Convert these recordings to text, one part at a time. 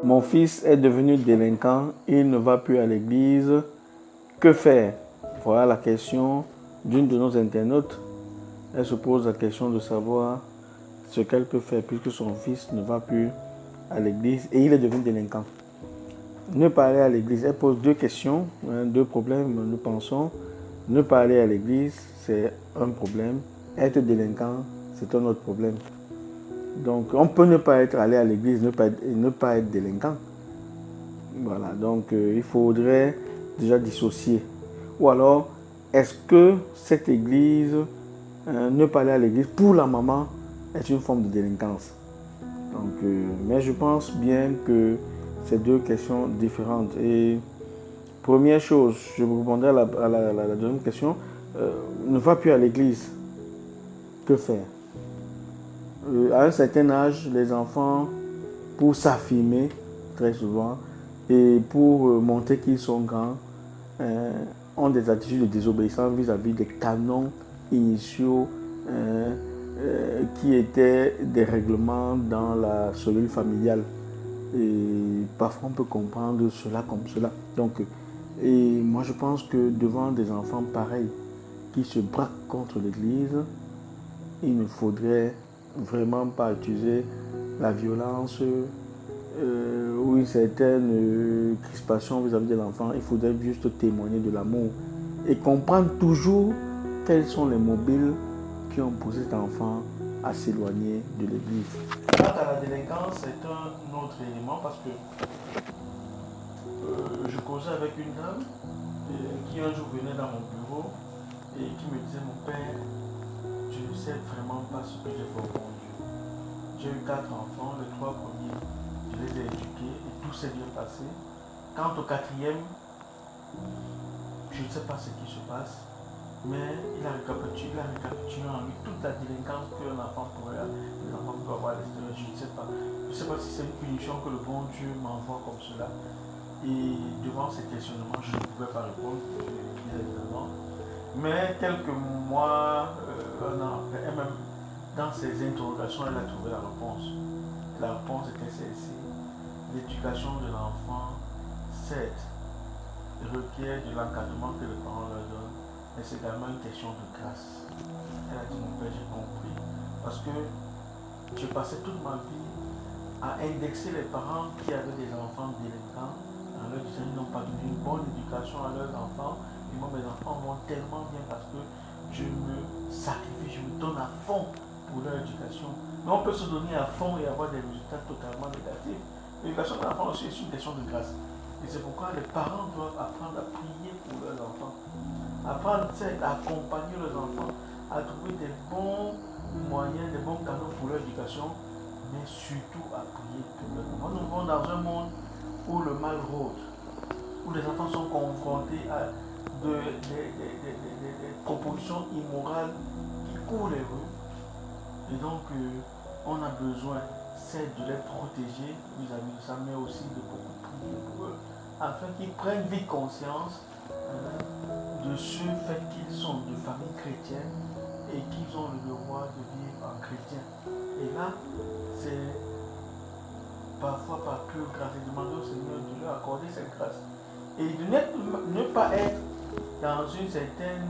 Mon fils est devenu délinquant, il ne va plus à l'église. Que faire? Voilà la question d'une de nos internautes. Elle se pose la question de savoir ce qu'elle peut faire puisque son fils ne va plus à l'église et il est devenu délinquant. Ne pas aller à l'église, elle pose deux questions, deux problèmes, nous pensons. Ne pas aller à l'église, c'est un problème. Être délinquant, c'est un autre problème. Donc, on peut ne pas aller à l'église, ne pas être délinquant. Voilà, donc il faudrait déjà dissocier. Ou alors, est-ce que cette église, ne pas aller à l'église pour la maman est une forme de délinquance? Donc, mais je pense bien que c'est deux questions différentes. Et première chose, je vous répondrai à la deuxième question. Ne va plus à l'église. Que faire? À un certain âge, les enfants, pour s'affirmer, très souvent, et pour montrer qu'ils sont grands, ont des attitudes de désobéissance vis-à-vis des canons initiaux qui étaient des règlements dans la cellule familiale. Et parfois on peut comprendre cela comme cela. Donc, et moi je pense que devant des enfants pareils qui se braquent contre l'Église, il ne faudrait vraiment pas utiliser la violence ou une certaine crispation vis-à-vis de l'enfant. Il faudrait juste témoigner de l'amour et comprendre toujours quels sont les mobiles qui ont poussé cet enfant à s'éloigner de l'église. Quant à la délinquance, c'est un autre élément parce que je causais avec une dame qui un jour venait dans mon bureau et qui me disait: mon père, je ne sais vraiment pas ce que j'ai fait au bon Dieu. J'ai eu 4 enfants, les 3 premiers, je les ai éduqués et tout s'est bien passé. Quant au 4e, je ne sais pas ce qui se passe, mais il a récapitulé en lui toute la délinquance qu'un enfant pourrait avoir à l'extérieur. Je ne sais pas. Je ne sais pas si c'est une punition que le bon Dieu m'envoie comme cela. Et devant ces questionnements, je ne pouvais pas répondre, bien évidemment. Mais quelques mois, un an après, et même dans ses interrogations, elle a trouvé la réponse. La réponse était celle-ci: l'éducation de l'enfant, certes, requiert de l'encadrement que les parents leur donnent, mais c'est également une question de grâce. Elle a dit: mon père, j'ai compris, parce que je passais toute ma vie à indexer les parents qui avaient des enfants délinquants en leur disant qu'ils n'ont pas donné une bonne éducation à leurs enfants. Et moi, mes enfants vont tellement bien parce que je me sacrifie, je me donne à fond pour leur éducation. Mais on peut se donner à fond et avoir des résultats totalement négatifs. L'éducation de l'enfant aussi est une question de grâce. Et c'est pourquoi les parents doivent apprendre à prier pour leurs enfants, apprendre à accompagner leurs enfants, à trouver des bons moyens, des bons canaux pour leur éducation, mais surtout à prier pour leurs enfants. Nous vivons dans un monde où le mal rôde, où les enfants sont confrontés à des propositions immorales qui courent les rues. Et donc, on a besoin, c'est de les protéger vis-à-vis de ça, mais aussi de beaucoup prier pour eux, afin qu'ils prennent vite conscience de ce fait qu'ils sont de famille chrétienne et qu'ils ont le devoir de vivre en chrétien. Et là, c'est parfois par pure grâce et demander au Seigneur de leur accorder cette grâce. Et de ne pas être dans une certaine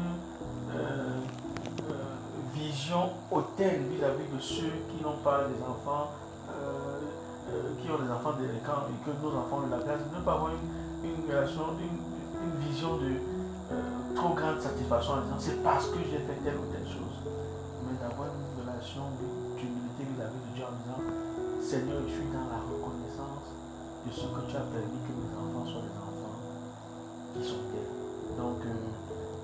vision hautaine vis-à-vis de ceux qui n'ont pas des enfants, qui ont des enfants délinquants et que nos enfants ont de la grâce. Ne pas avoir une vision de trop grande satisfaction en disant c'est parce que j'ai fait telle ou telle chose. Mais d'avoir une relation d'humilité vis-à-vis de Dieu en disant: Seigneur, je suis dans la reconnaissance de ce que tu as permis que mes enfants soient des enfants qui sont tels. Donc,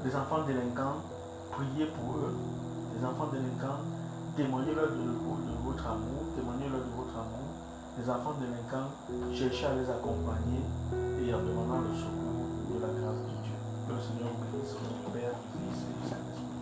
les enfants délinquants, priez pour eux. Les enfants délinquants, témoignez-leur de votre amour, témoignez-leur de votre amour. Les enfants délinquants, cherchez à les accompagner et en demandant le secours de la grâce de Dieu. Que le Seigneur bénisse, le Père, le Fils et le Saint-Esprit.